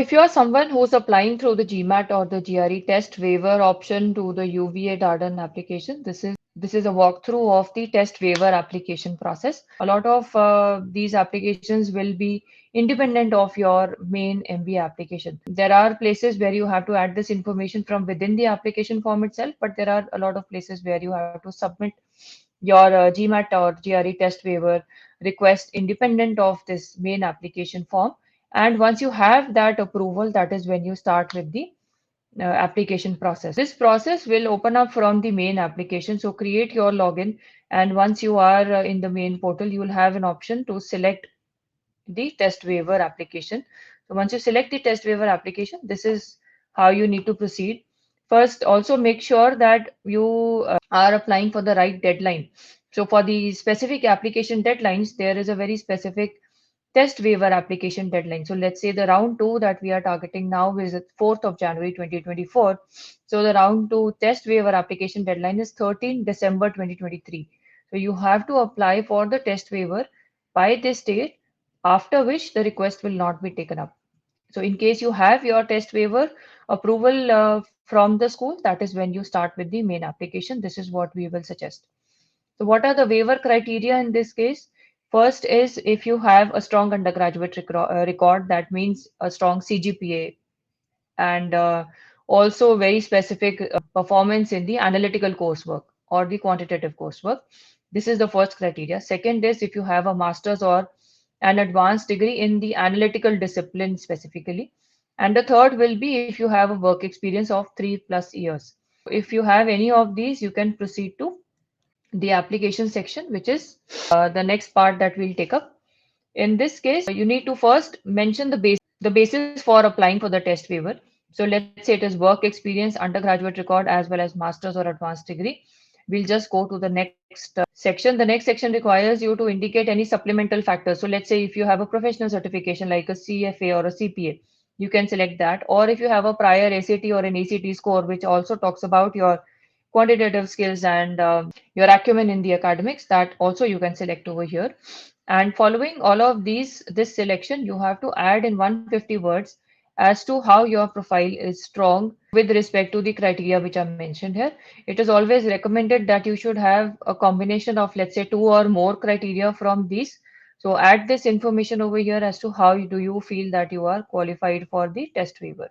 If you are someone who's applying through the GMAT or the GRE test waiver option to the UVA Darden application, this is a walkthrough of the test waiver application process. A lot of these applications will be independent of your main MBA application. There are places where you have to add this information from within the application form itself, but there are a lot of places where you have to submit your GMAT or GRE test waiver request independent of this main application form. And once you have that approval, that is when you start with the application process. This process will open up from the main application. So create your login. And once you are in the main portal, you will have an option to select the test waiver application. So once you select the test waiver application, this is how you need to proceed. First, also make sure that you are applying for the right deadline. So for the specific application deadlines, there is a very specific test waiver application deadline. So let's say the round two that we are targeting now is 4th of January 2024. So the round two test waiver application deadline is 13 December 2023. So you have to apply for the test waiver by this date, after which the request will not be taken up. So in case you have your test waiver approval from the school, that is when you start with the main application. This is what we will suggest. So what are the waiver criteria in this case? First is if you have a strong undergraduate record, that means a strong CGPA and also very specific performance in the analytical coursework or the quantitative coursework. This is the first criteria. Second is if you have a master's or an advanced degree in the analytical discipline specifically. And the third will be if you have a work experience of 3+ years. If you have any of these, you can proceed to the application section, which is the next part that we'll take up. In this case, you need to first mention the basis for applying for the test waiver. So let's say it is work experience, undergraduate record, as well as master's or advanced degree. We'll just go to the next section. The next section requires you to indicate any supplemental factors. So let's say if you have a professional certification like a CFA or a CPA, you can select that. Or if you have a prior ACT or an ACT score, which also talks about your quantitative skills and your acumen in the academics, that also you can select over here. And following all of this selection, you have to add in 150 words as to how your profile is strong with respect to the criteria which are mentioned here. It is always recommended that you should have a combination of, let's say, two or more criteria from these. So add this information over here as to how do you feel that you are qualified for the test waiver.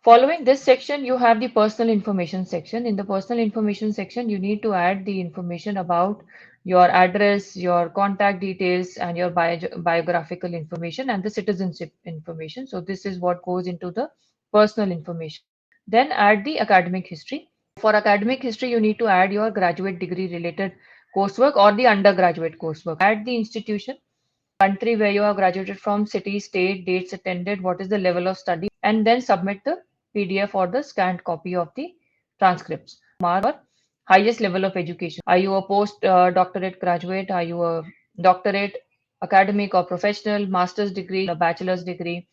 Following this section, you have the personal information section. In the personal information section, you need to add the information about your address, your contact details, and your biographical information and the citizenship information. So this is what goes into the personal information. Then add the academic history. For academic history, you need to add your graduate degree related coursework or the undergraduate coursework. Add the institution, country where you have graduated from, city, state, dates attended, what is the level of study, and then submit the PDF or the scanned copy of the transcripts. Mark your highest level of education. Are you a post doctorate graduate? Are you a doctorate, academic or professional, master's degree, a bachelor's degree,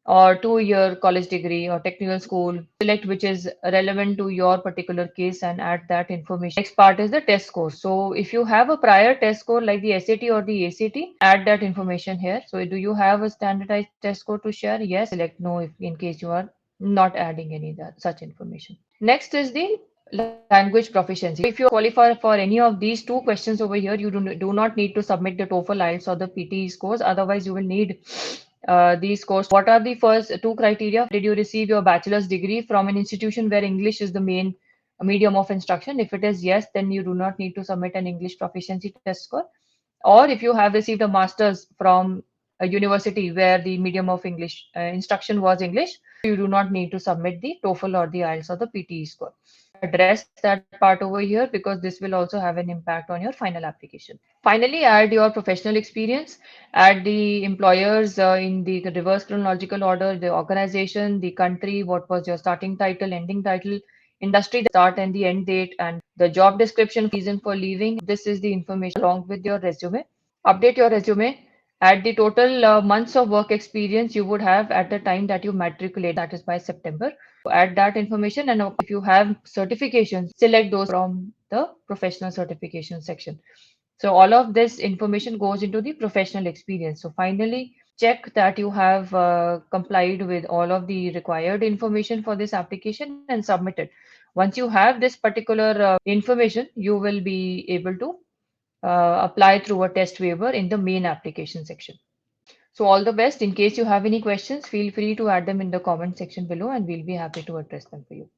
or 2-year college degree or technical school? Select which is relevant to your particular case and add that information. Next part is the test score. So if you have a prior test score like the SAT or the ACT, add that information here. So do you have a standardized test score to share? Yes. Select no if in case you are not adding any that such information. Next is the language proficiency. If you qualify for any of these two questions over here, you do not need to submit the TOEFL, IELTS or the PTE scores. Otherwise, you will need these scores. What are the first two criteria? Did you receive your bachelor's degree from an institution where English is the main medium of instruction? If it is yes, then you do not need to submit an English proficiency test score. Or if you have received a master's from a university where the medium of English instruction was English, you do not need to submit the TOEFL or the IELTS or the PTE score. Address that part over here because this will also have an impact on your final application. Finally, add your professional experience, add the employers in the reverse chronological order, the organization, the country, what was your starting title, ending title, industry, the start and the end date, and the job description, reason for leaving. This is the information along with your resume. Update your resume. Add the total months of work experience you would have at the time that you matriculate, that is by September. So add that information, and if you have certifications, select those from the professional certification section. So all of this information goes into the professional experience. So finally, check that you have complied with all of the required information for this application and submit it. Once you have this particular information, you will be able to apply through a test waiver in the main application section. So all the best. In case you have any questions, feel free to add them in the comment section below and we'll be happy to address them for you.